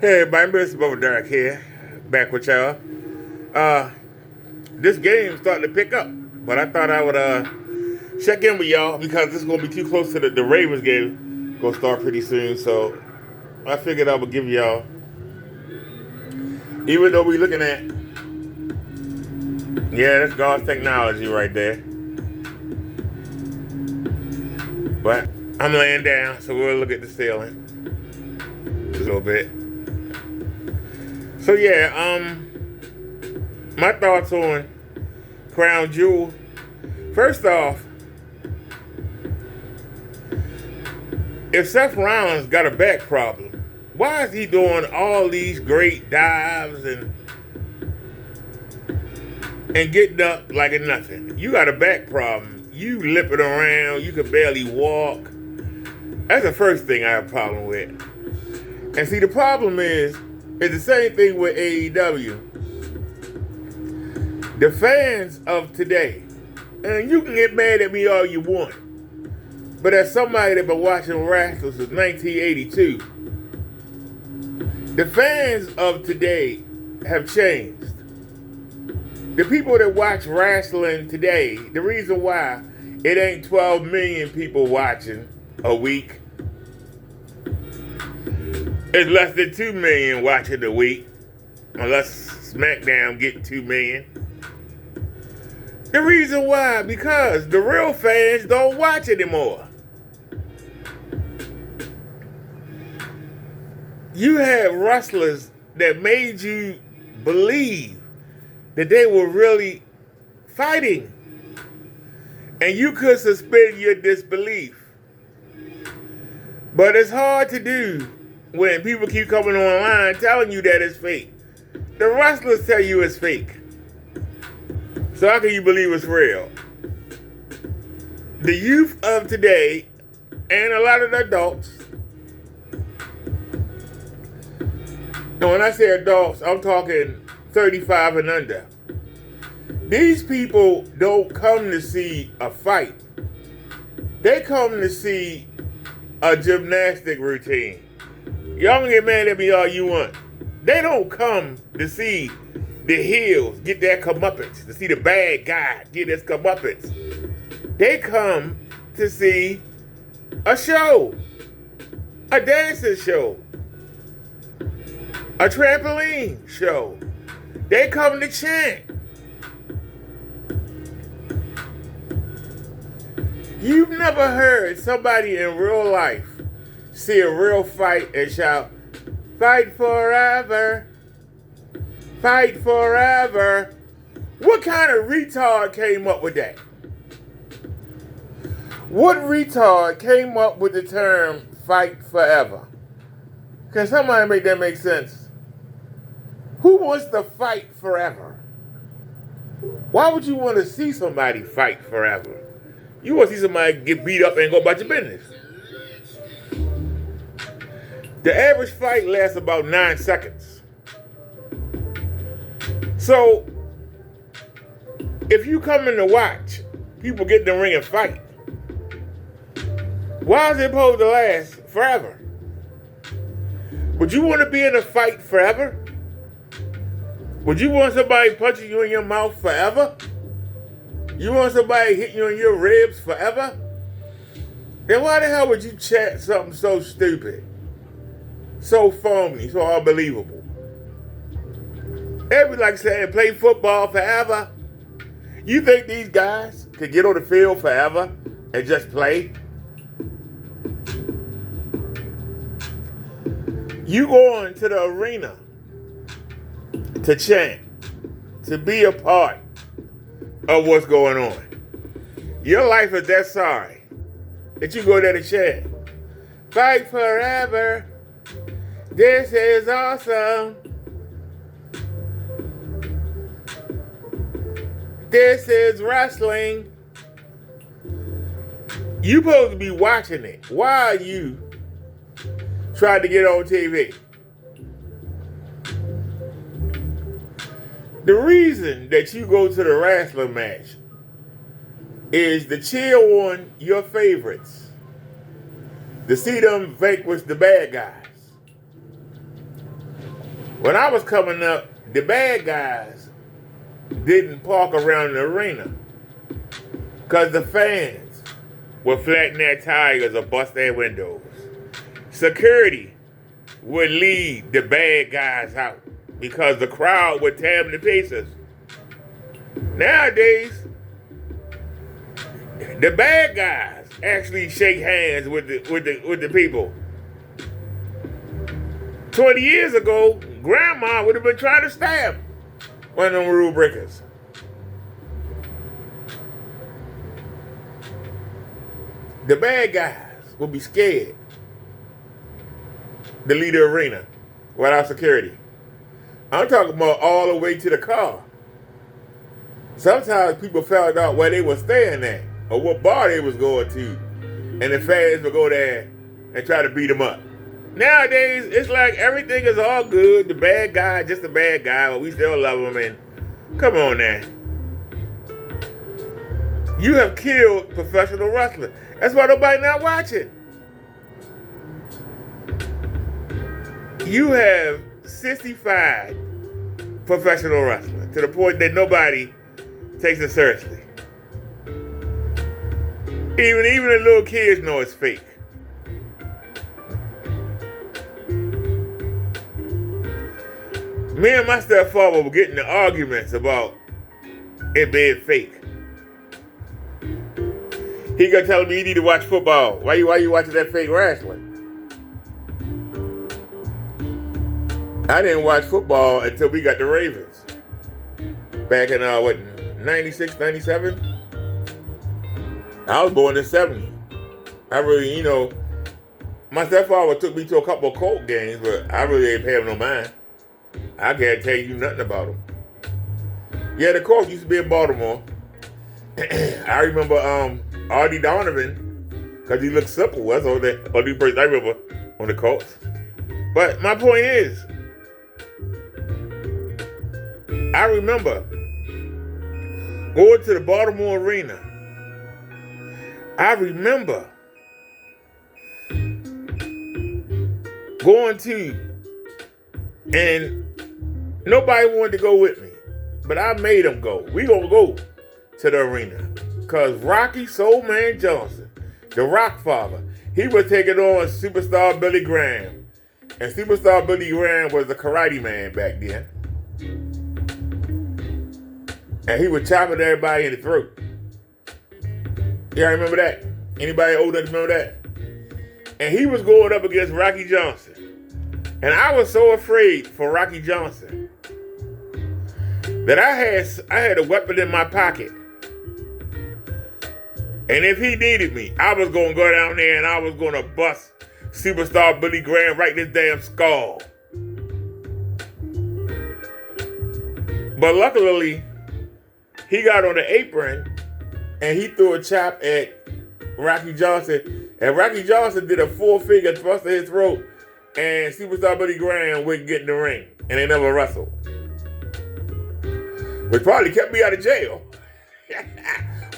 Hey everybody, Mr. Bubba Derek here, back with y'all. This game's starting to pick up, but I thought I would check in with y'all because this is gonna be too close to the Ravens game. Gonna start pretty soon, so I figured I would give y'all, even though we looking at, yeah, that's God's technology right there. But I'm laying down, so we'll look at the ceiling a little bit. So yeah, my thoughts on Crown Jewel. First off, if Seth Rollins got a back problem, why is he doing all these great dives and getting up like a nothing? You got a back problem. You limping around. You can barely walk. That's the first thing I have a problem with. And see, the problem is the same thing with AEW. The fans of today, and you can get mad at me all you want, but as somebody that's been watching wrestling since 1982, the fans of today have changed. The people that watch wrestling today, the reason why it ain't 12 million people watching a week, it's less than 2 million watching a week, unless SmackDown get 2 million. The reason why, because the real fans don't watch anymore. You had wrestlers that made you believe that they were really fighting, and you could suspend your disbelief. But it's hard to do when people keep coming online telling you that it's fake. The wrestlers tell you it's fake. So how can you believe it's real? The youth of today, and a lot of the adults, and when I say adults, I'm talking 35 and under. These people don't come to see a fight. They come to see a gymnastic routine. Y'all can get mad at me all you want. They don't come to see the heels get their comeuppance, to see the bad guy get his comeuppance. They come to see a show, a dancing show, a trampoline show. They come to chant. You've never heard somebody in real life see a real fight and shout, "Fight forever, fight forever." What kind of retard came up with that? What retard came up with the term fight forever? Can somebody make that make sense? Who wants to fight forever? Why would you want to see somebody fight forever? You want to see somebody get beat up and go about your business. The average fight lasts about 9 seconds. So, if you come in to watch people get in the ring and fight, why is it supposed to last forever? Would you want to be in a fight forever? Would you want somebody punching you in your mouth forever? You want somebody hitting you in your ribs forever? Then why the hell would you chat something so stupid? So phony, so unbelievable. Everybody like saying play football forever. You think these guys could get on the field forever and just play? You going to the arena to chant, to be a part of what's going on. Your life is that sorry that you go there to chant. Fight forever. This is awesome. This is wrestling. You supposed to be watching it. Why are you trying to get on TV? The reason that you go to the wrestling match is to cheer on your favorites, to see them vanquish the bad guys. When I was coming up, the bad guys didn't park around the arena because the fans would flatten their tires or bust their windows. Security would lead the bad guys out because the crowd would tear them to pieces. Nowadays, the bad guys actually shake hands with the people. 20 years ago, Grandma would have been trying to stab one of them rule breakers. The bad guys will be scared to leave the arena without security. I'm talking about all the way to the car. Sometimes people found out where they were staying at or what bar they was going to, and the fans would go there and try to beat them up. Nowadays, it's like everything is all good. The bad guy, just a bad guy, but we still love him. And come on now. You have killed professional wrestling. That's why nobody not watching. You have 65 professional wrestling to the point that nobody takes it seriously. Even the little kids know it's fake. Me and my stepfather were getting in arguments about it being fake. He gonna tell me you need to watch football. Why you watching that fake wrestling? I didn't watch football until we got the Ravens. Back in 96, 97? I was born in 70. I really, my stepfather took me to a couple of Colt games, but I really ain't paying no mind. I can't tell you nothing about them. Yeah, the Colts used to be in Baltimore. I remember Artie Donovan, because he looked simple. That's all the only person I remember on the Colts. But my point is, I remember going to the Baltimore Arena. I remember going to, and nobody wanted to go with me, but I made them go. We gonna go to the arena because Rocky Soul Man Johnson, the Rock Father, he was taking on Superstar Billy Graham, and Superstar Billy Graham was a karate man back then, and he was chopping everybody in the throat. Yeah, I remember that. Anybody old enough to remember that? And he was going up against Rocky Johnson. And I was so afraid for Rocky Johnson that I had a weapon in my pocket. And if he needed me, I was going to go down there and I was going to bust Superstar Billy Graham right in his damn skull. But luckily, he got on the apron and he threw a chop at Rocky Johnson. And Rocky Johnson did a 4-finger thrust to his throat. And Superstar Billy Graham wouldn't get in the ring. And they never wrestled. Which probably kept me out of jail.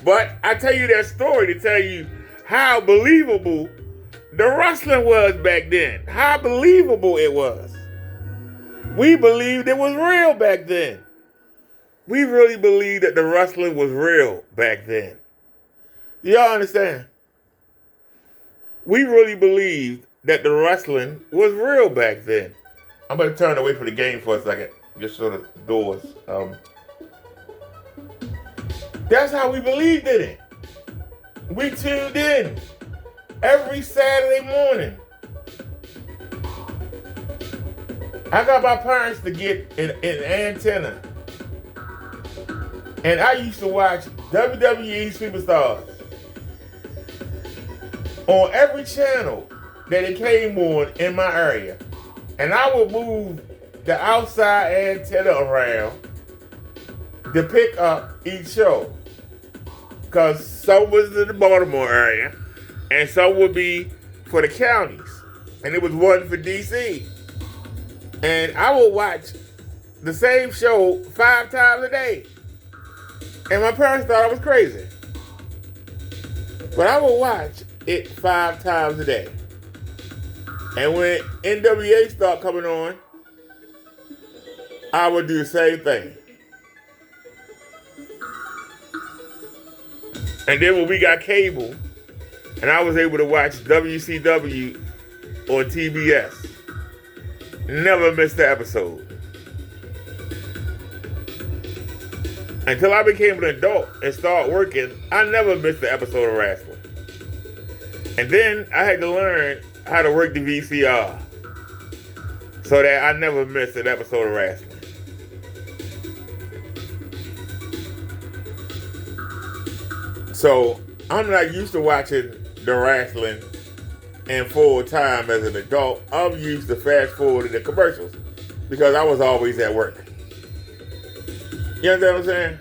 But I tell you that story to tell you how believable the wrestling was back then. How believable it was. We believed it was real back then. We really believed that the wrestling was real back then. Y'all understand? We really believed that the wrestling was real back then. I'm going to turn away from the game for a second. Just so the doors. That's how we believed in it. We tuned in every Saturday morning. I got my parents to get an antenna. And I used to watch WWE Superstars on every channel that it came on in my area. And I would move the outside antenna around to pick up each show. Because some was in the Baltimore area and some would be for the counties. And it was one for DC. And I would watch the same show 5 times a day. And my parents thought I was crazy. But I would watch it 5 times a day. And when NWA started coming on, I would do the same thing. And then when we got cable, and I was able to watch WCW on TBS, never missed the episode. Until I became an adult and started working, I never missed the episode of wrestling. And then I had to learn how to work the VCR so that I never missed an episode of wrestling. So I'm not used to watching the wrestling in full time as an adult. I'm used to fast forwarding the commercials because I was always at work. You understand what I'm saying?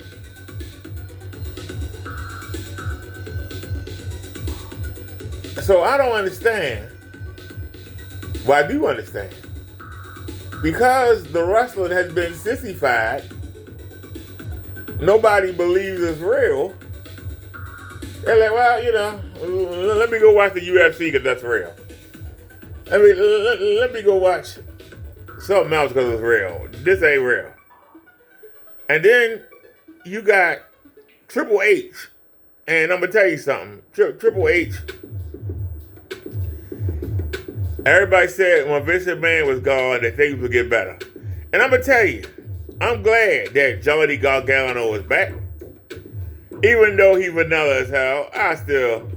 So I don't understand. Well, I do understand. Because the wrestling has been sissified, nobody believes it's real. They're like, well, you know, let me go watch the UFC because that's real. Let me go watch something else because it's real. This ain't real. And then you got Triple H. And I'm going to tell you something. Triple H. Everybody said when Vince McMahon was gone that things would get better. And I'm going to tell you, I'm glad that Johnny Gargano is back. Even though he's vanilla as hell, I still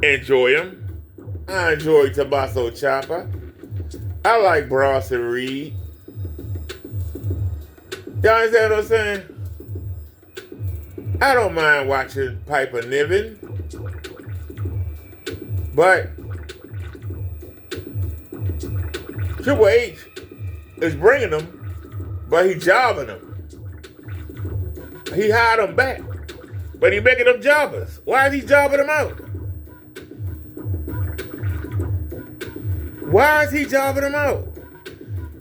enjoy him. I enjoy Tommaso Ciampa. I like Bronson Reed. Y'all understand what I'm saying? I don't mind watching Piper Niven. But Triple H is bringing them, but he's jobbing them. He hired them back, but he's making them jobbers. Why is he jobbing them out? Why is he jobbing them out?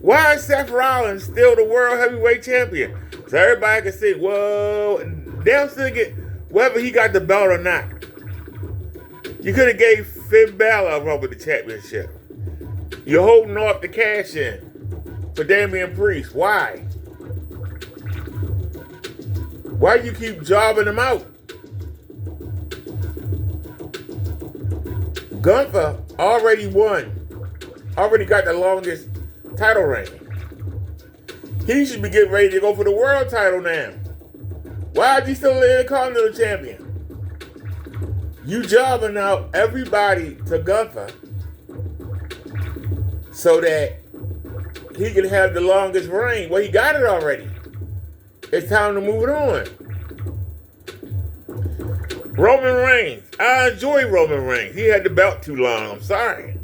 Why is Seth Rollins still the world heavyweight champion? So everybody can say, well, they'll still get, whether he got the belt or not. You could have gave Finn Balor a run with the championship. You're holding off the cash in for Damian Priest. Why? Why do you keep jobbing him out? Gunther already won. Already got the longest title reign. He should be getting ready to go for the world title now. Why is he still the Intercontinental Champion? You jobbing out everybody to Gunther so that he can have the longest reign. Well, he got it already. It's time to move it on. Roman Reigns. I enjoy Roman Reigns. He had the belt too long. I'm sorry.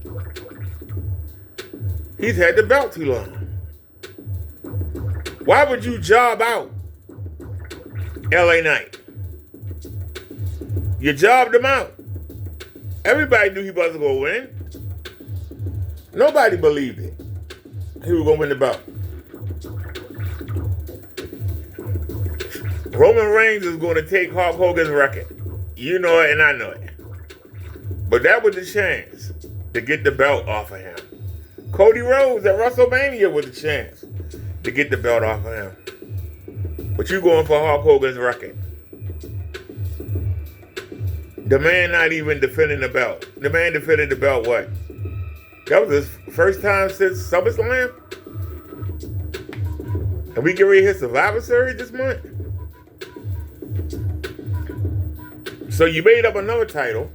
He's had the belt too long. Why would you job out LA Knight? You jobbed him out. Everybody knew he wasn't going to win. Nobody believed it. He was going to win the belt. Roman Reigns is going to take Hulk Hogan's record. You know it and I know it. But that was the chance to get the belt off of him. Cody Rhodes at WrestleMania was the chance to get the belt off of him. But you going for Hulk Hogan's record. The man not even defending the belt. The man defended the belt what? That was his first time since SummerSlam? And we get ready to hit Survivor Series this month? So you made up another title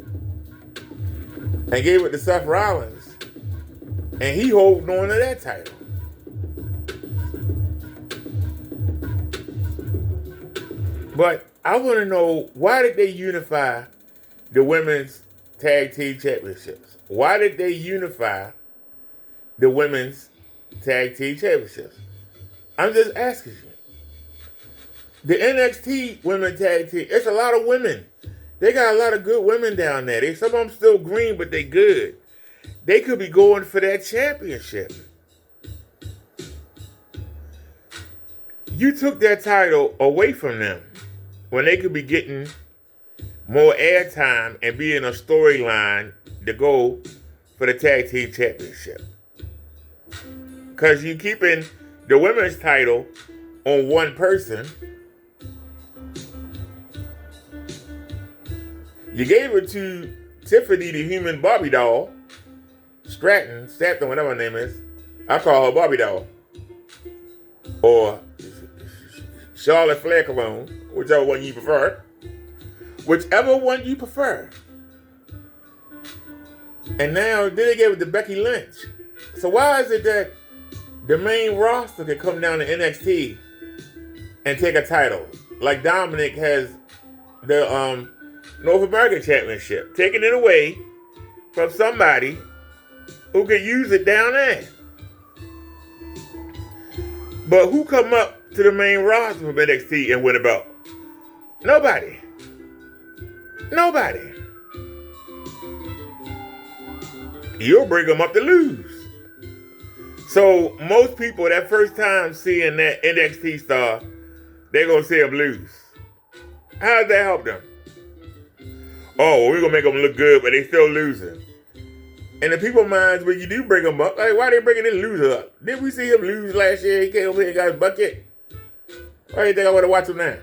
and gave it to Seth Rollins, and he holding on to that title. But I want to know, why did they unify the women's tag team championships? Why did they unify the women's tag team championships? I'm just asking you. The NXT women tag team, it's a lot of women. They got a lot of good women down there. Some of them still green, but they good. They could be going for that championship. You took that title away from them when they could be getting more airtime and be in a storyline to go for the tag team championship. Because you keeping the women's title on one person. You gave it to Tiffany the Human Barbie doll. Stratton, whatever her name is. I call her Barbie doll. Or Charlotte Flair Cologne, whichever one you prefer. Whichever one you prefer. And now then they gave it to Becky Lynch. So why is it that the main roster can come down to NXT and take a title? Like Dominic has the North American Championship, taking it away from somebody who can use it down there. But who come up to the main roster from NXT and win a belt? Nobody. Nobody. You'll bring them up to lose. So most people that first time seeing that NXT star, they're going to see him lose. How does that help them? Oh, well, we're going to make them look good, but they still losing. And the people's minds, when you do bring them up, like, why are they bringing this loser up? Didn't we see him lose last year? He came over here and got his bucket. Why do you think I want to watch him now?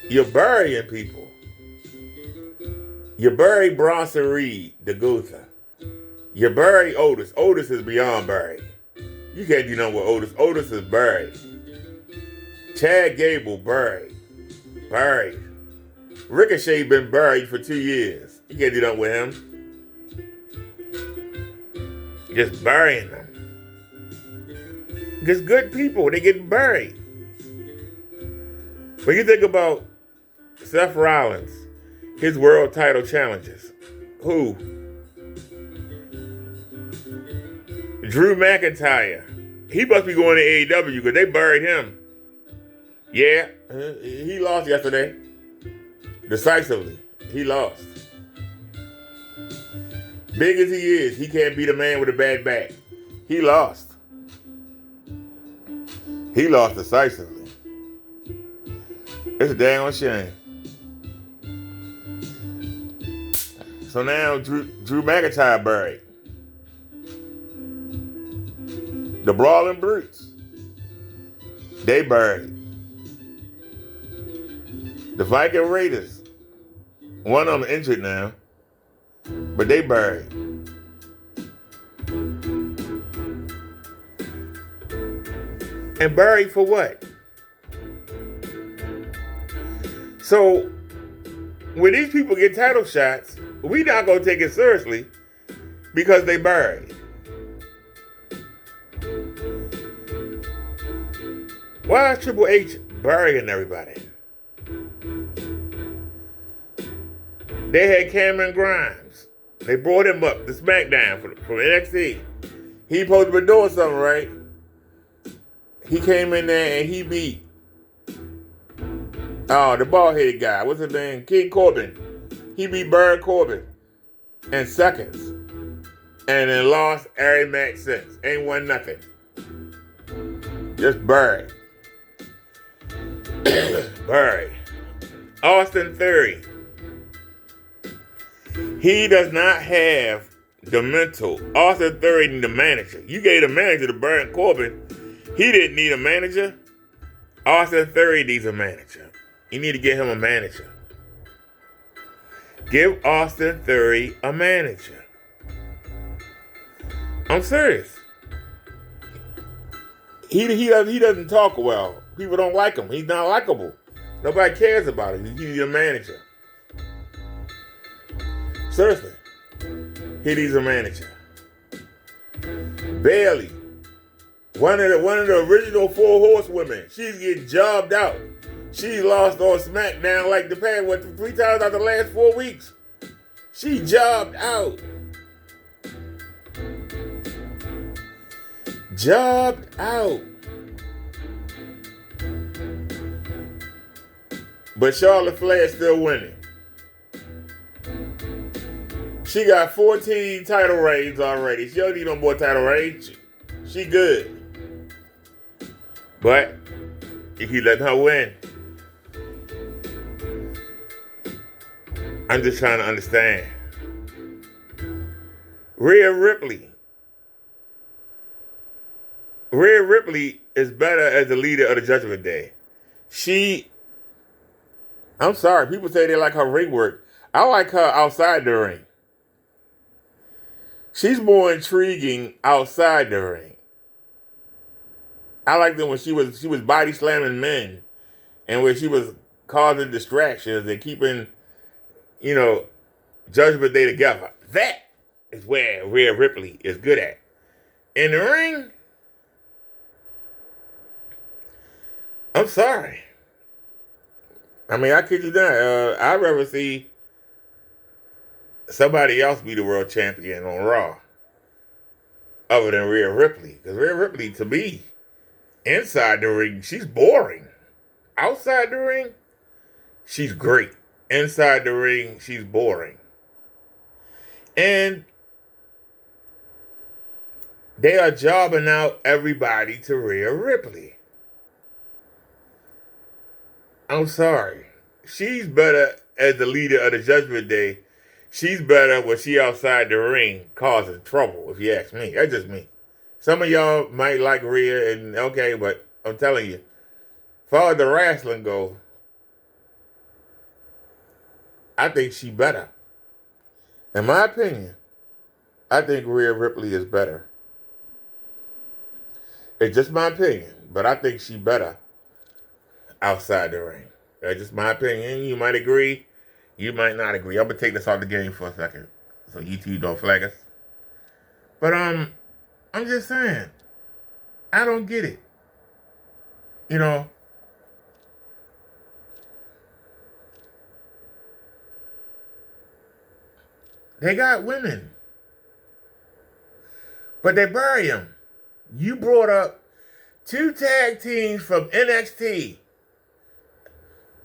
You're burying people. You bury Bronson Reed, the Guther. You bury Otis. Otis is beyond buried. You can't do nothing with Otis. Otis is buried. Chad Gable, buried. Buried. Ricochet been buried for 2 years. You can't do nothing with him. Just burying them. Just good people, they get buried. When you think about Seth Rollins, his world title challenges, who? Drew McIntyre. He must be going to AEW because they buried him. Yeah, he lost yesterday. Decisively. He lost. Big as he is, he can't beat a man with a bad back. He lost. He lost decisively. It's a dang shame. So now Drew McIntyre buried. The Brawling Brutes, they buried. The Viking Raiders, one of them injured now, but they buried. And buried for what? So, when these people get title shots, we not going to take it seriously because they buried. Why is Triple H burying everybody? They had Cameron Grimes. They brought him up to SmackDown from NXT. He supposed to be doing something, right? He came in there and he beat the bald-headed guy. What's his name? King Corbin. He beat Baron Corbin in seconds. And then lost every match since. Ain't won nothing. Just buried. Buried. Austin Theory. He does not have the mental. Austin Theory need a manager. You gave the manager to Baron Corbin. He didn't need a manager. Austin Theory needs a manager. You need to get him a manager. Give Austin Theory a manager. I'm serious. He doesn't talk well. People don't like him. He's not likable. Nobody cares about him. He needs a manager. Seriously. He needs a manager. Bailey. One of the original 4 horsewomen. She's getting jobbed out. She lost on SmackDown like the past 3 times out the last 4 weeks. She jobbed out. Jobbed out. But Charlotte Flair is still winning. She got 14 title reigns already. She don't need no more title reigns. She good. But if you let her win, I'm just trying to understand. Rhea Ripley. Rhea Ripley is better as the leader of the Judgment Day. She, I'm sorry, people say they like her ring work. I like her outside the ring. She's more intriguing outside the ring. I liked it when she was body slamming men, and when she was causing distractions and keeping, you know, Judgment Day together. That is where Rhea Ripley is good at. In the ring, I'm sorry. I mean, I kid you not. I'd rather see somebody else be the world champion on Raw other than Rhea Ripley. Because Rhea Ripley, to me, inside the ring, she's boring. Outside the ring, she's great. Inside the ring, she's boring. And they are jobbing out everybody to Rhea Ripley. I'm sorry. She's better as the leader of the Judgment Day. She's better when she outside the ring causing trouble, if you ask me. That's just me. Some of y'all might like Rhea, and okay, but I'm telling you, as far as the wrestling goes, I think she better. In my opinion, I think Rhea Ripley is better. It's just my opinion, but I think she better outside the ring. That's just my opinion. You might agree, you might not agree. I'm gonna take this off the game for a second, so YouTube don't flag us. But I'm just saying, I don't get it. You know, they got women, but they bury them. You brought up 2 tag teams from NXT.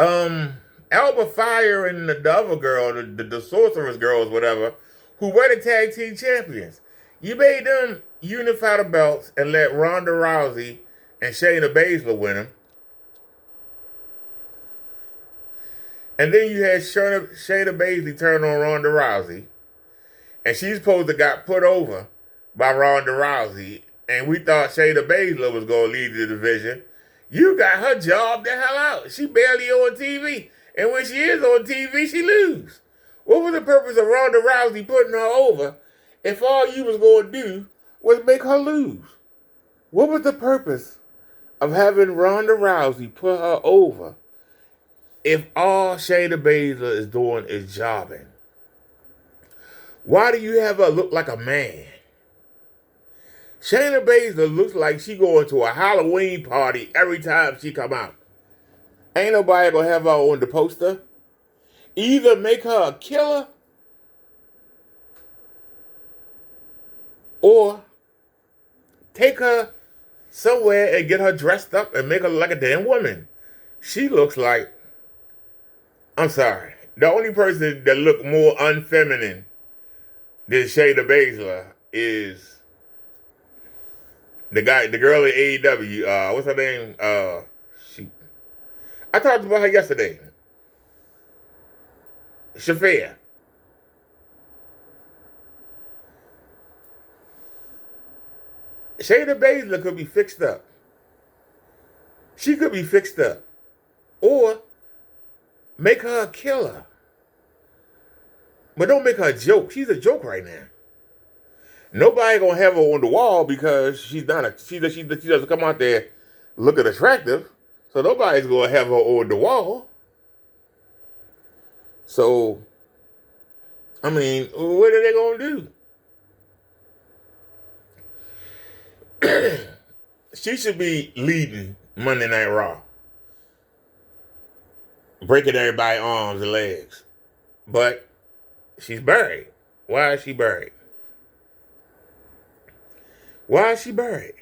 Alba Fire and the other girl, the Sorceress Girls, whatever, who were the tag team champions. You made them unify the belts and let Ronda Rousey and Shayna Baszler win them. And then you had Shayna Baszler turn on Ronda Rousey. And she's supposed to got put over by Ronda Rousey. And we thought Shayna Baszler was going to lead the division. You got her job the hell out. She barely on TV. And when she is on TV, she lose. What was the purpose of Ronda Rousey putting her over if all you was going to do was make her lose? What was the purpose of having Ronda Rousey put her over if all Shayna Baszler is doing is jobbing? Why do you have her look like a man? Shayna Baszler looks like she going to a Halloween party every time she come out. Ain't nobody gonna have her on the poster. Either make her a killer or take her somewhere and get her dressed up and make her look like a damn woman. She looks like, I'm sorry, the only person that look more unfeminine than Shayna Baszler is the girl in AEW. What's her name? I talked about her yesterday. Shafir. Shayna Baszler could be fixed up. She could be fixed up. Or make her a killer. But don't make her a joke. She's a joke right now. Nobody gonna have her on the wall because she doesn't come out there looking attractive. So nobody's gonna have her on the wall. So, I mean, what are they gonna do? She should be leading Monday Night Raw, breaking everybody's arms and legs. But she's buried. Why is she buried? Why is she buried?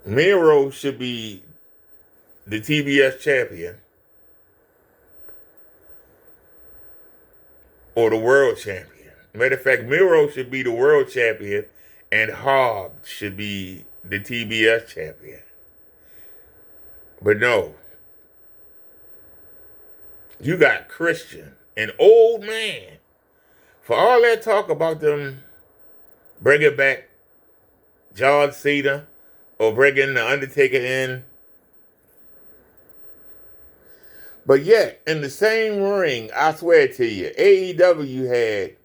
Miro should be the TBS champion or the world champion. Matter of fact, Miro should be the world champion and Hobbs should be the TBS champion. But no. You got Christian, an old man. For all that talk about them bringing back John Cena or bringing the Undertaker in. But yet, in the same ring, I swear to you, AEW had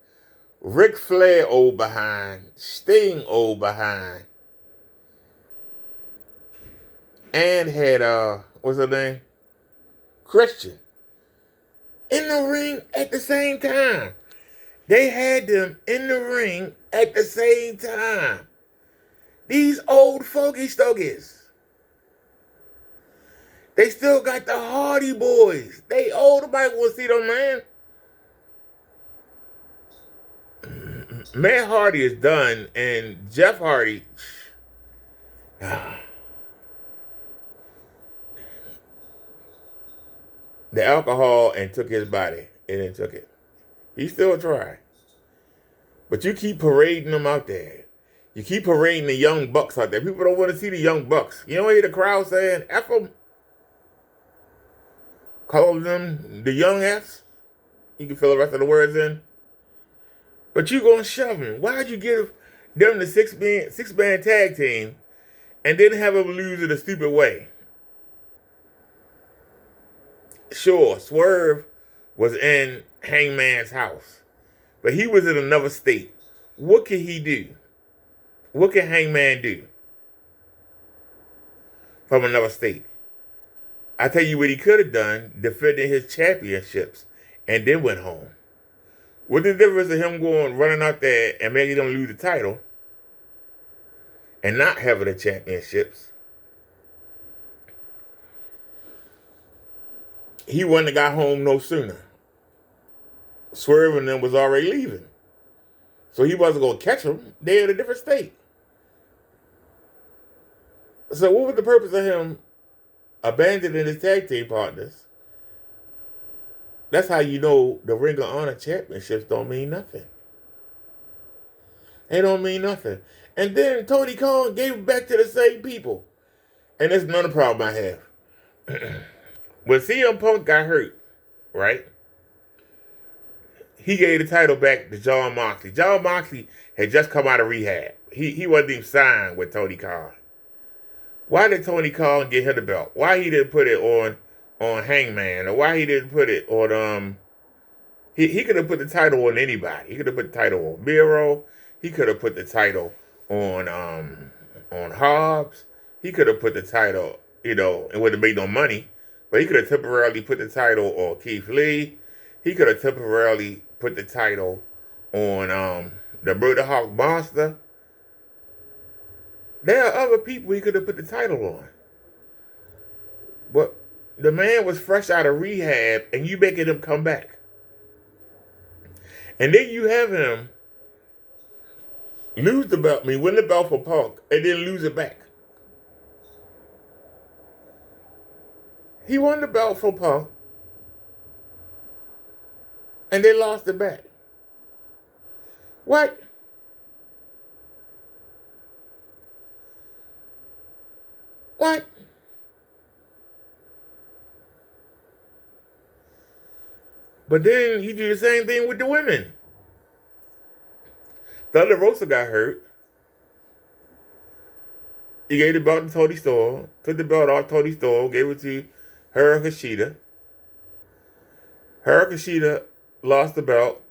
Ric Flair old behind, Sting old behind, and had what's her name? Christian in the ring at the same time. They had them in the ring at the same time. These old fogey stogies. They still got the Hardy Boys. They old. Nobody want to see them, man. Matt Hardy is done, and Jeff Hardy. The alcohol and took his body, and then took it. He still tried. But you keep parading them out there. You keep parading the young bucks out there. People don't want to see the young bucks. You don't hear the crowd saying, F them. Calling them the young Fs. You can fill the rest of the words in. But you gonna shove them. Why'd you give them the six-man tag team and then have them lose in a stupid way? Sure, Swerve was in Hangman's house, but he was in another state. What can he do? What can Hangman do from another state? I tell you what he could have done, defending his championships, and then went home. What's the difference of him running out there and making them lose the title and not having the championships? He wouldn't have got home no sooner. Swerve and them was already leaving. So he wasn't going to catch them. They're in a different state. So what was the purpose of him abandoning his tag team partners? That's how you know the Ring of Honor championships don't mean nothing. They don't mean nothing. And then Tony Khan gave it back to the same people. And that's another problem I have. When CM Punk got hurt, right? He gave the title back to Jon Moxley. Jon Moxley had just come out of rehab. He wasn't even signed with Tony Khan. Why did Tony Khan get him the belt? Why he didn't put it on Hangman? Or why he didn't put it on he could have put the title on anybody. He could have put the title on Miro. He could have put the title on Hobbs. He could have put the title, it wouldn't have made no money. But he could have temporarily put the title on Keith Lee. He could have temporarily put the title on the Murder Hawk Monster. There are other people he could have put the title on. But the man was fresh out of rehab, and you making him come back. And then you have him win the belt for Punk, and then lose it back. He won the belt for Punk, and they lost it back. What? What? But then you do the same thing with the women. Thunder Rosa got hurt. He gave the belt to Toni Storm, took the belt off Toni Storm, gave it to Hikaru Shida. Hikaru Shida lost the belt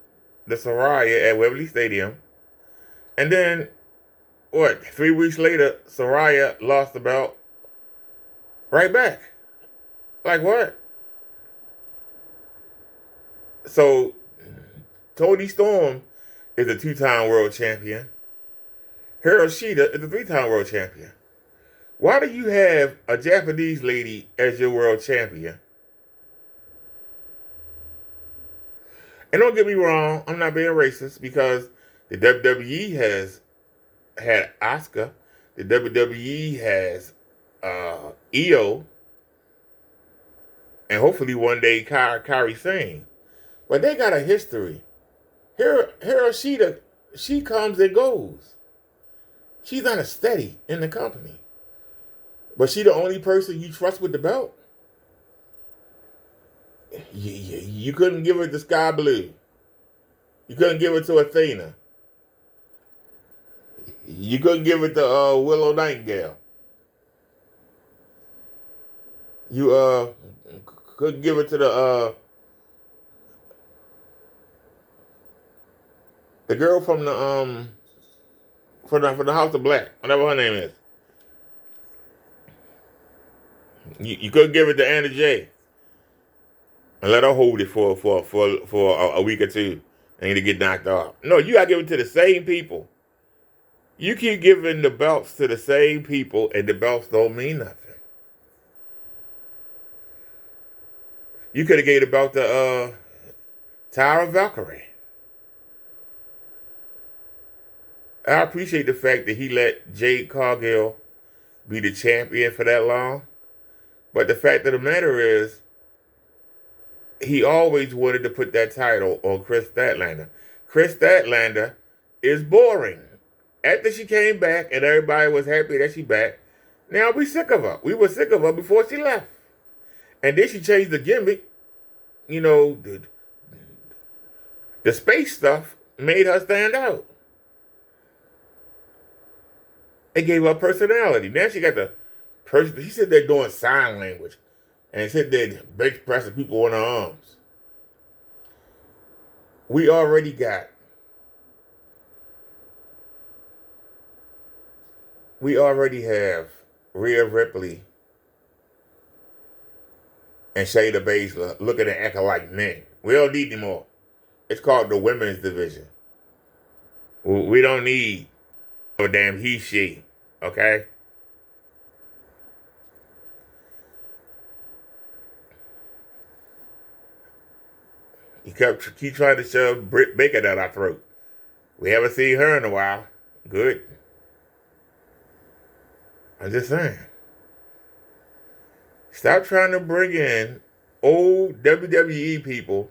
to Saraya at Wembley Stadium. And then, 3 weeks later, Saraya lost the belt right back. Like what? So, Toni Storm is a 2-time world champion. Hikaru Shida is a 3-time world champion. Why do you have a Japanese lady as your world champion? And don't get me wrong, I'm not being racist, because the WWE has had Asuka. The WWE has Io. And hopefully one day Kairi Sane. But they got a history. Hikaru Shida, she comes and goes. She's not a steady in the company. But she the only person you trust with the belt? You couldn't give it to Sky Blue. You couldn't give it to Athena. You couldn't give it to Willow Nightingale. You couldn't give it to the girl from the House of Black, whatever her name is. You couldn't give it to Anna Jay and let her hold it for a week or two and to get knocked off. No, you gotta give it to the same people. You keep giving the belts to the same people, and the belts don't mean nothing. You could have gave the belt to Tyra Valkyrie. I appreciate the fact that he let Jade Cargill be the champion for that long. But the fact of the matter is, he always wanted to put that title on Chris Statlander. Chris Statlander is boring. After she came back and everybody was happy that she back, now we sick of her. We were sick of her before she left. And then she changed the gimmick. You know, the space stuff made her stand out. It gave her personality. Now she got the person. She said they're doing sign language. And said they're bench pressing people on her arms. We already have Rhea Ripley and Shayna Baszler looking and acting like men. We don't need any more. It's called the women's division. We don't need a damn he, she. Okay? You keep trying to shove Britt Baker down our throat. We haven't seen her in a while. Good. I'm just saying. Stop trying to bring in old WWE people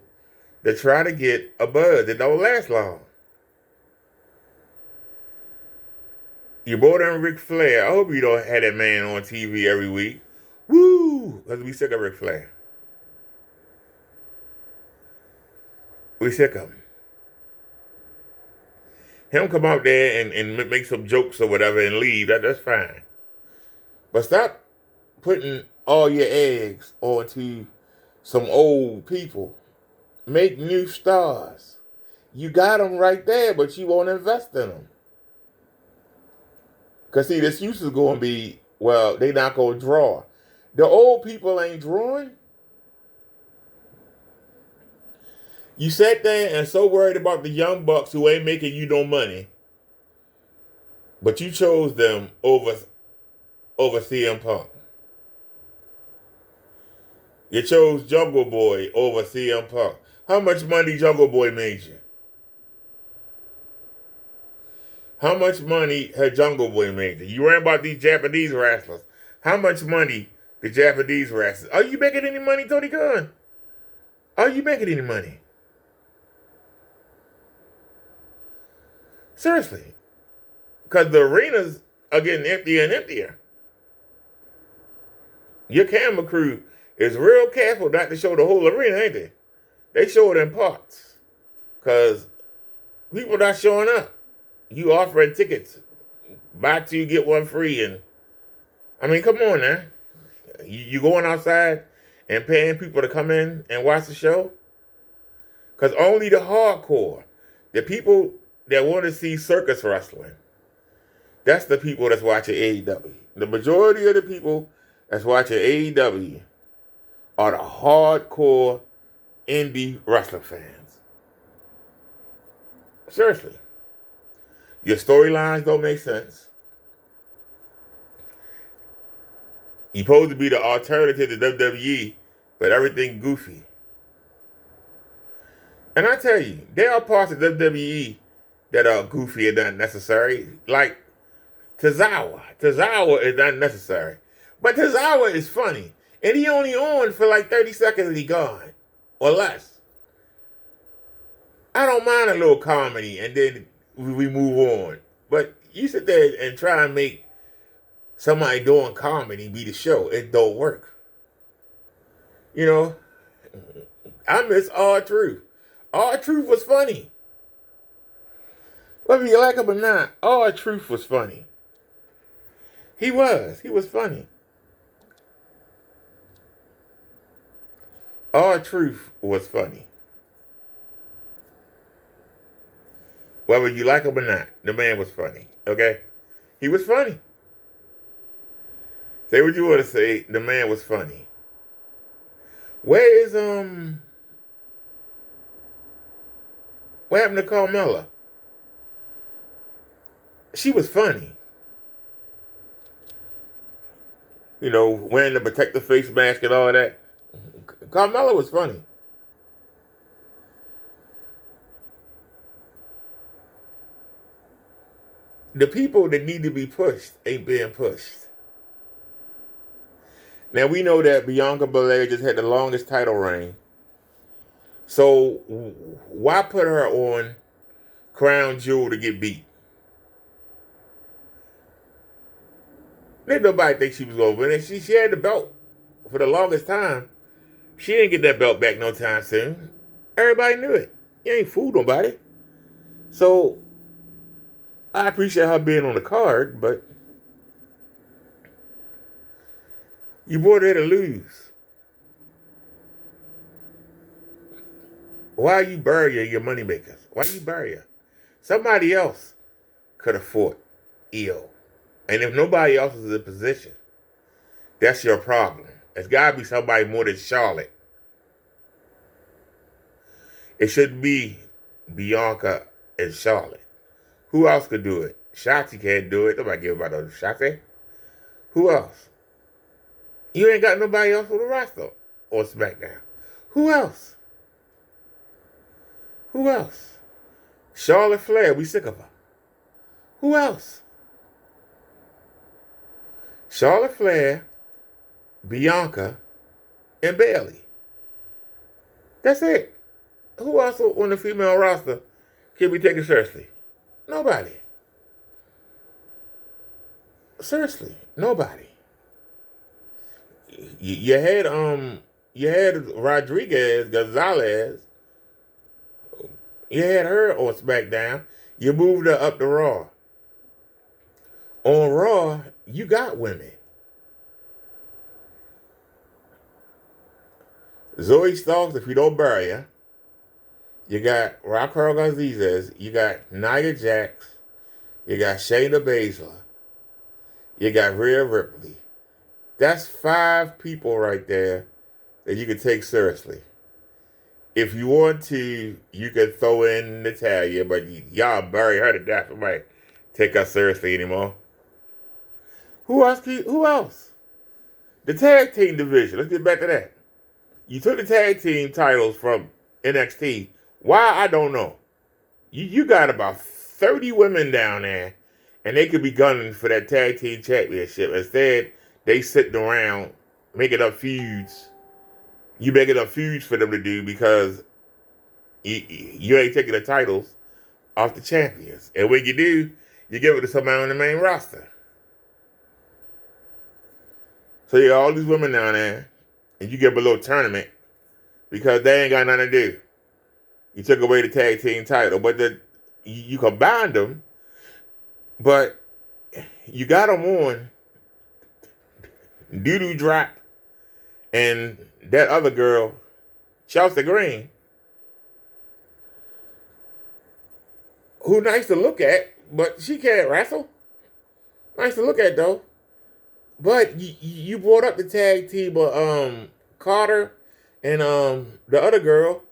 that try to get a buzz that don't last long. You brought in Ric Flair. I hope you don't have that man on TV every week. Woo! Because we sick of Ric Flair. We sick of him come out there and make some jokes or whatever and leave. That's fine. But stop putting all your eggs onto some old people. Make new stars. You got them right there, but you won't invest in them. Because, see, this used to going to be, well, they not going to draw. The old people ain't drawing. You sat there and so worried about the young bucks who ain't making you no money, but you chose them over CM Punk. You chose Jungle Boy over CM Punk. How much money Jungle Boy made you? How much money had Jungle Boy made you? You ran about these Japanese wrestlers. How much money the Japanese wrestlers? Are you making any money, Tony Khan? Are you making any money? Seriously. Because the arenas are getting emptier and emptier. Your camera crew is real careful not to show the whole arena, ain't they? They show it in parts. Because people not showing up. You offering tickets. Buy two, get one free. And I mean, come on now. You going outside and paying people to come in and watch the show? Because only the hardcore, the people that want to see circus wrestling, that's the people that's watching AEW. The majority of the people that's watching AEW are the hardcore indie wrestling fans. Seriously. Your storylines don't make sense. You're supposed to be the alternative to WWE, but everything goofy. And I tell you, there are parts of WWE that are goofy and unnecessary. Like Tozawa. Tozawa is unnecessary. But Tozawa is funny. And he only on for like 30 seconds and he gone. Or less. I don't mind a little comedy and then we move on. But you sit there and try and make somebody doing comedy be the show. It don't work. You know, I miss R-Truth. R-Truth was funny. Whether you like him or not, R-Truth was funny. He was. He was funny. R-Truth was funny. Whether you like him or not, the man was funny. Okay? He was funny. Say what you want to say, the man was funny. Where happened to Carmella? She was funny. You know, wearing the protective face mask and all that. Carmella was funny. The people that need to be pushed ain't being pushed. Now we know that Bianca Belair just had the longest title reign. So why put her on Crown Jewel to get beat? Didn't nobody think she was going to win it. She had the belt for the longest time. She didn't get that belt back no time soon. Everybody knew it. You ain't fooled nobody. So I appreciate her being on the card, but you brought her to lose. Why you bury your moneymakers? Why you bury her? Somebody else could have fought Io. And if nobody else is in position, that's your problem. It's got to be somebody more than Charlotte. It should be Bianca and Charlotte. Who else could do it? Shotzi can't do it. Nobody give about no Shotzi. Who else? You ain't got nobody else on the roster on SmackDown. Who else? Who else? Charlotte Flair, we sick of her. Who else? Charlotte Flair, Bianca, and Bayley. That's it. Who else on the female roster can be taken seriously? Nobody. Seriously, nobody. You had Rodriguez Gonzalez. You had her on SmackDown. You moved her up to Raw. On Raw, you got women. Zoe Starks, if you don't bury her. You got Raquel Gonzalez. You got Nia Jax. You got Shayna Baszler. You got Rhea Ripley. That's 5 people right there that you can take seriously. If you want to, you can throw in Natalya, but y'all bury her to death. Nobody take her seriously anymore. Who else? Who else? The tag team division. Let's get back to that. You took the tag team titles from NXT. Why? I don't know. You got about 30 women down there, and they could be gunning for that tag team championship. Instead, they sitting around making up feuds. You making up feuds for them to do because you ain't taking the titles off the champions. And when you do, you give it to somebody on the main roster. So you got all these women down there, and you give them a little tournament because they ain't got nothing to do. You took away the tag team title, but you combined them, but you got them on Doo-Doo Drop and that other girl, Chelsea Green, who nice to look at, but she can't wrestle. Nice to look at, though. But you brought up the tag team of Carter and the other girl.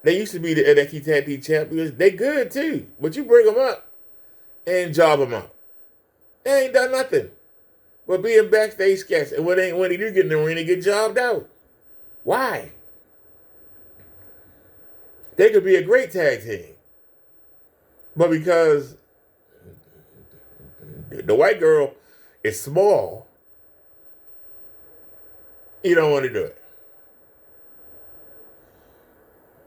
They used to be the NXT Tag Team Champions. They good, too. But you bring them up and job them up. They ain't done nothing but being backstage sketch. And when they do get in the ring, they get jobbed out. Why? They could be a great tag team. But because the white girl is small, you don't want to do it.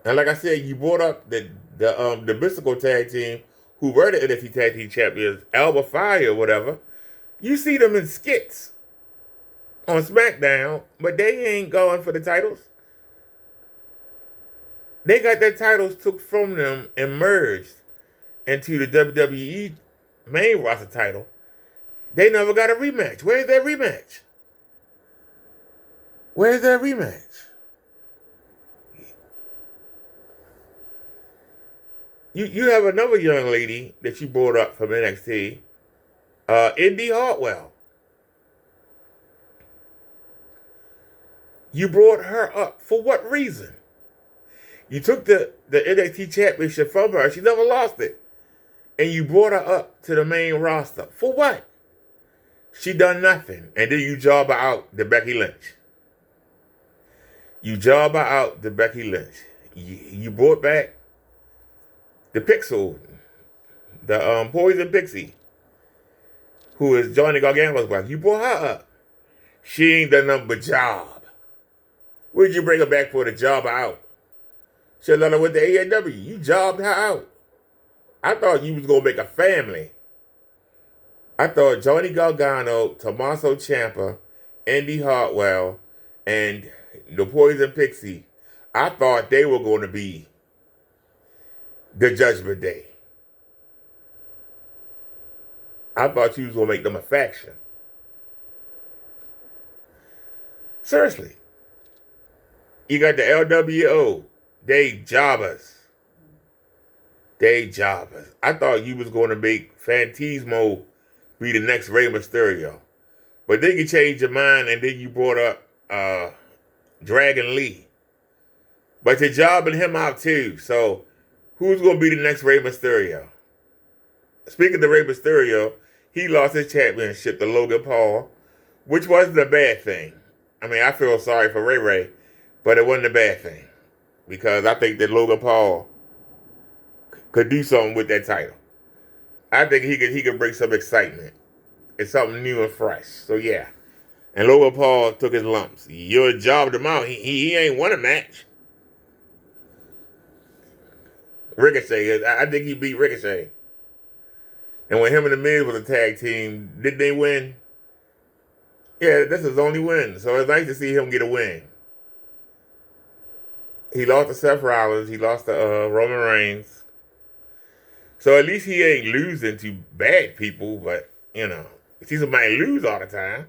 And like I said, you brought up the mystical tag team who were the NXT Tag Team Champions, Alba Fire or whatever. You see them in skits on SmackDown, but they ain't going for the titles. They got their titles took from them and merged into the WWE main roster title, they never got a rematch. Where's that rematch? Where's that rematch? You have another young lady that you brought up from NXT, Indy Hartwell. You brought her up for what reason? You took the NXT championship from her. She never lost it. And you brought her up to the main roster. For what? She done nothing. And then you job her out to Becky Lynch. You job her out to Becky Lynch. You brought back the Pixel, the Poison Pixie, who is Johnny Gargano's wife. You brought her up. She ain't done nothing but job. Where'd you bring her back for to job her out? She let her with the AEW. You jobbed her out. I thought you was going to make a family. I thought Johnny Gargano, Tommaso Ciampa, Indy Hartwell, and the Poison Pixie, I thought they were going to be the Judgment Day. I thought you was going to make them a faction. Seriously. You got the LWO. They jobbers. They jobbers. I thought you was going to make Fantasmo be the next Rey Mysterio. But then you changed your mind and then you brought up Dragon Lee. But you're jobbing him out too. So who's going to be the next Rey Mysterio? Speaking of Rey Mysterio, he lost his championship to Logan Paul, which wasn't a bad thing. I mean, I feel sorry for Ray, but it wasn't a bad thing. Because I think that Logan Paul could do something with that title. I think he could bring some excitement. It's something new and fresh. So yeah. And Logan Paul took his lumps. You jobbed him out. He ain't won a match. Ricochet, I think he beat Ricochet. And when him and The Miz was a tag team, did they win? Yeah, that's his only win. So it's nice to see him get a win. He lost to Seth Rollins. He lost to Roman Reigns. So at least he ain't losing to bad people. But, you know, you see somebody lose all the time,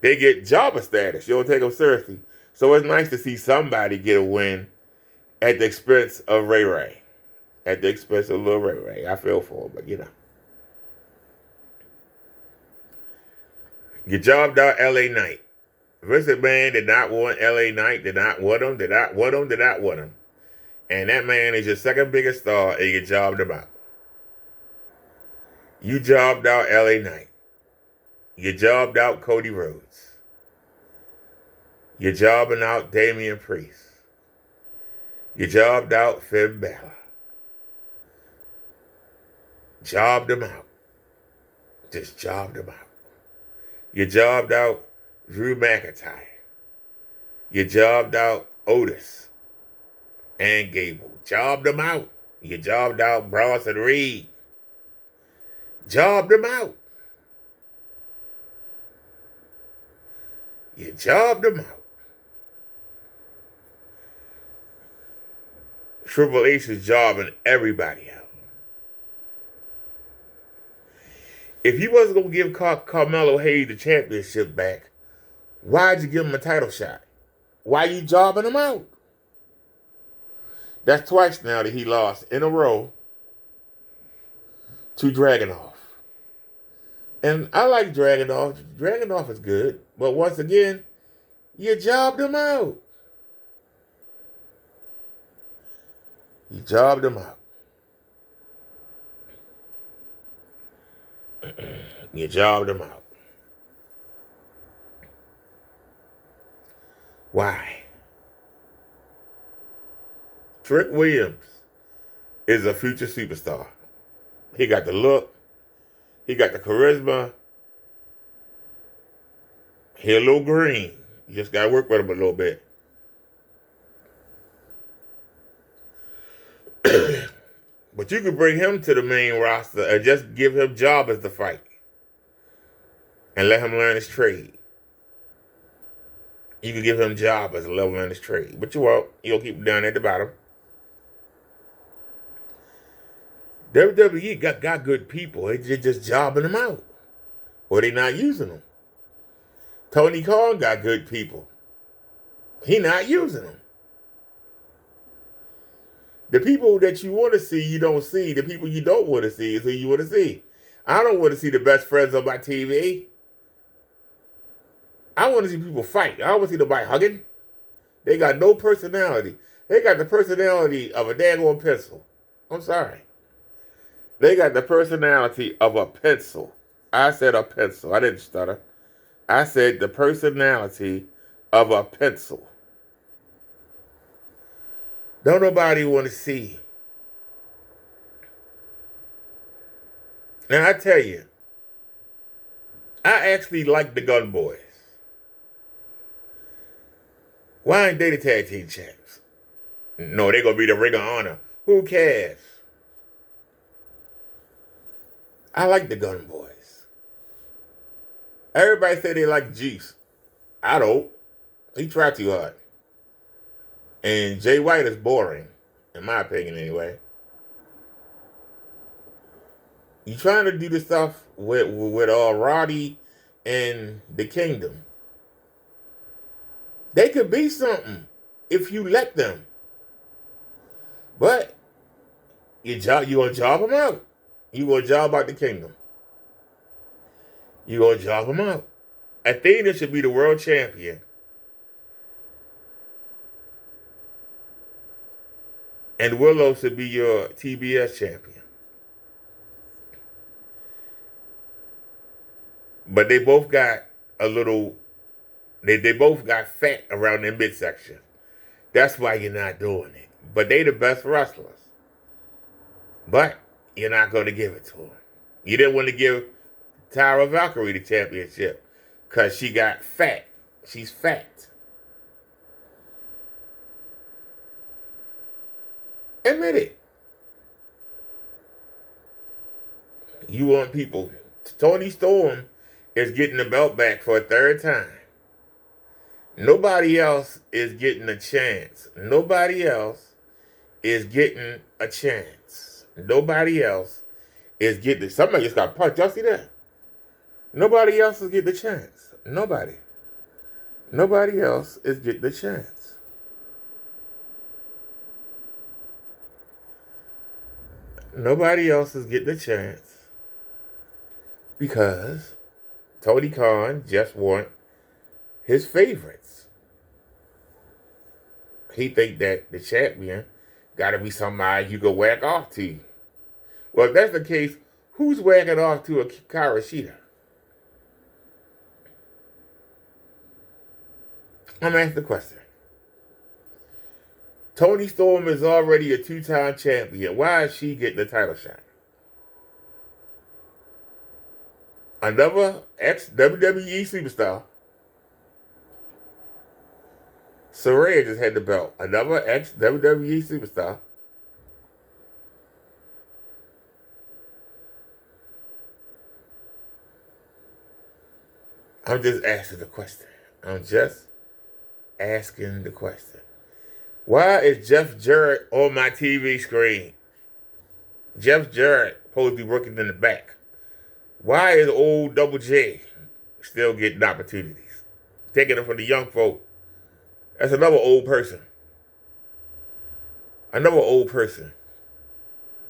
they get jobber status. You don't take them seriously. So it's nice to see somebody get a win at the expense of Ray. At the expense of Lil Ray. I feel for him, but, you know. You jobbed out LA Knight. Vince McMahon did not want LA Knight, did not want him. And that man is your second biggest star, and you jobbed him out. You jobbed out LA Knight. You jobbed out Cody Rhodes. You're jobbing out Damian Priest. You jobbed out Finn Balor. Jobbed him out. Just jobbed him out. You jobbed out Drew McIntyre. You jobbed out Otis and Gable. Jobbed them out. You jobbed out Bronson Reed. Jobbed them out. You jobbed them out. Triple H is jobbing everybody out. If he wasn't going to give Carmelo Hayes the championship back, why'd you give him a title shot? Why you jobbing him out? That's twice now that he lost in a row to Dragunov. And I like Dragunov. Dragunov is good. But once again, you jobbed him out. You jobbed him out. You jobbed him out. Why? Trick Williams is a future superstar. He got the look. He got the charisma. He a little green. You just got to work with him a little bit. But you could bring him to the main roster and just give him jobbers to fight. And let him learn his trade. You could give him jobbers and let him learn his trade. But you won't. You'll keep him down at the bottom. WWE got good people. They just jobbing them out. Or they not using them. Tony Khan got good people. He not using them. The people that you want to see, you don't see. The people you don't want to see is who you want to see. I don't want to see the best friends on my TV. I want to see people fight. I don't want to see nobody hugging. They got no personality. They got the personality of a daggone pencil. I'm sorry. They got the personality of a pencil. I said a pencil. I didn't stutter. I said the personality of a pencil. Don't nobody want to see. Now I tell you, I actually like the Gun Boys. Why ain't they the tag team champs? No, they gonna be the Ring of Honor. Who cares? I like the Gun Boys. Everybody say they like Juice. I don't. He tried too hard. And Jay White is boring, in my opinion anyway. You trying to do the stuff with Roddy and the Kingdom. They could be something if you let them. But you gonna job them out. You gonna job out the Kingdom. You gonna job them out. Athena should be the world champion. And Willow should be your TBS champion. But they both got a little, they both got fat around their midsection. That's why you're not doing it. But they the best wrestlers. But you're not going to give it to them. You didn't want to give Tyra Valkyrie the championship because she got fat. She's fat. Admit it. You want people. Toni Storm is getting the belt back for a third time. Nobody else is getting a chance. Nobody else is getting a chance. Nobody else is getting it. Somebody just got punched. Y'all see that? Nobody else is getting the chance. Nobody. Nobody else is getting the chance. Nobody else is getting the chance because Tony Khan just want his favorites. He think that the champion got to be somebody you can whack off to. Well, if that's the case, who's whacking off to a Karashita? I'm asking the question. Toni Storm is already a 2-time champion. Why is she getting the title shot? Another ex-WWE superstar. Saraya just had the belt. Another ex-WWE superstar. I'm just asking the question. I'm just asking the question. Why is Jeff Jarrett on my TV screen? Jeff Jarrett supposed to be working in the back. Why is old Double J still getting opportunities? Taking them from the young folk. That's another old person. Another old person.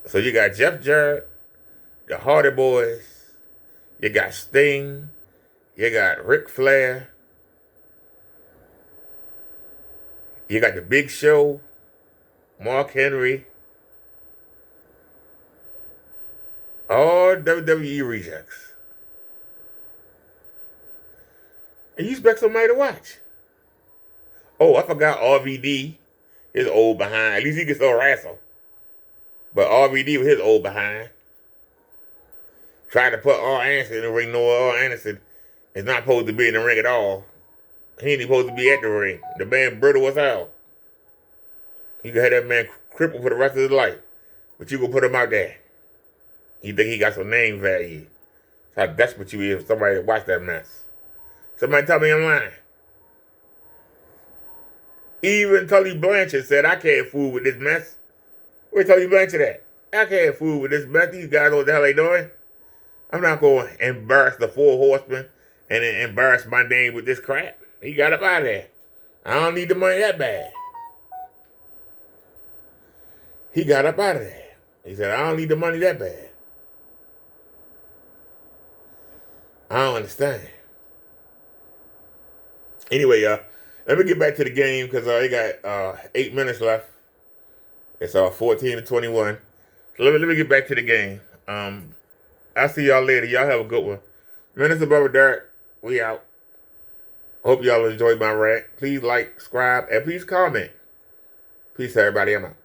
So you got Jeff Jarrett, the Hardy Boys, you got Sting, you got Ric Flair, you got the Big Show, Mark Henry, all WWE rejects. And you expect somebody to watch. Oh, I forgot RVD, his old behind. At least he can still wrestle. But RVD was his old behind. Tried to put R. Anderson in the ring. No, R. Anderson is not supposed to be in the ring at all. He ain't supposed to be at the ring. The man brittle as hell. You can have that man crippled for the rest of his life. But you can put him out there. You think he got some name value. That's how desperate you is for somebody to watch that mess. Somebody tell me I'm lying. Even Tully Blanchard said, I can't fool with this mess. Where Tully Blanchard at? I can't fool with this mess. These guys know what the hell they doing. I'm not going to embarrass the four horsemen and then embarrass my name with this crap. He got up out of there. I don't need the money that bad. He got up out of there. He said, I don't need the money that bad. I don't understand. Anyway, let me get back to the game because I got 8 minutes left. It's 14-21. So let me get back to the game. I'll see y'all later. Y'all have a good one. Minister Brother Derek, we out. Hope y'all enjoyed my rant. Please like, subscribe, and please comment. Peace, everybody. I'm out.